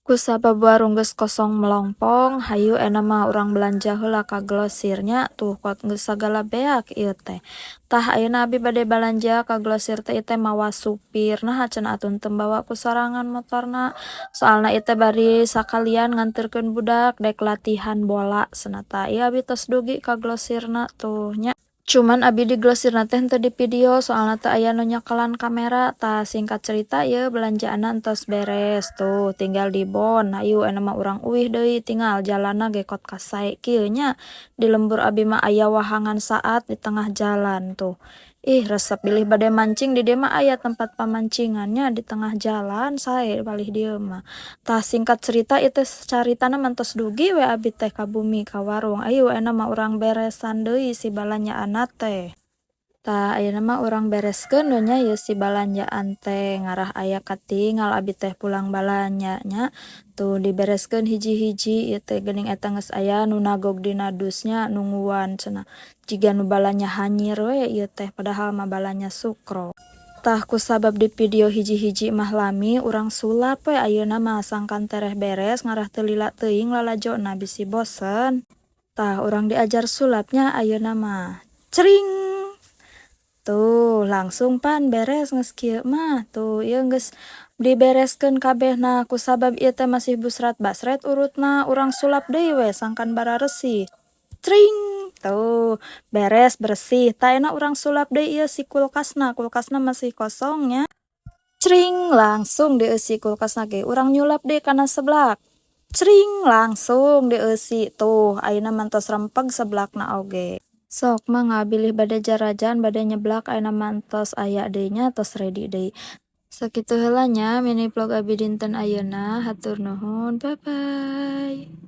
Kusabab warung geus kosong melompong, hayu ena mah urang belanja heula ka Glosirnya tuh kot geus sagala beak ieu teh. Tah ayeuna abi bade balanja ka Glosir teh ieu teh mawa supir, naha cenah atuh teu bawa ku sorangan motorna. Soalna ieu teh bari sakalian nganterkeun budak dek latihan bola cenah tah. Ieu abi tos dugi ka Glosirna tuh nya. Cuman abi di Glosirna teh henteu di video soalna teu aya nu nyekelan kamera. Tah singkat cerita ieu belanjaanna entos beres tuh tinggal dibon. Hayu ena mah urang uwih deui tinggal jalanna ge kot kasae kieu nya. Di lembur abi mah aya wahangan saat di tengah jalan tuh. Ih resep bilih bade mancing di dieu mah aya tempat pamancingannya di tengah jalan sae balih dieu mah. Tah singkat cerita ieu teh caritana mantos dugi we abi teh ka bumi ka warung. Ayo ena mah urang beresan deui si balanjaanna teh. Tah ayeuna mah urang bereskeun we nya ieu si balanjaan teh ngarah aya katingal abi teh pulang balanjanya tuh dibereskeun hiji-hiji ieu teh geuning eta geus aya nu nagog dina dusnya nu nguan cenah. Jiga nu balanya hanyir we ieu teh padahal mah balanya sukro. Tah kusabab di video hiji-hiji mah lami urang sulap we ayeuna mah sangkan tereh beres ngarah teu lila teuing lalajonna bisi bosen. Tah urang diajar sulapnya ayeuna mah cering. Tuh langsung pan beres geus kieu mah. Tuh ieu geus dibereskeun kabehna kusabab ieu teh masih busrat-basret urutna urang sulap deui we sangkan bararesih. Cring. Tuh beres bersih. Tah ayeuna urang sulap deui ieu si kulkasna. Kulkasna masih kosong nya. Cring langsung dieusi kulkasna ge urang nyulap deui kana seblak. Cring langsung dieusi. Tuh ayeuna mantos rempeg seblakna oge. Sok mangga bilih bade jarajan bade nyeblak ayeuna mantos aya deui nya tos ready deui. Sakitu heula nya mini vlog abi dinten ayeuna hatur nuhun bye bye.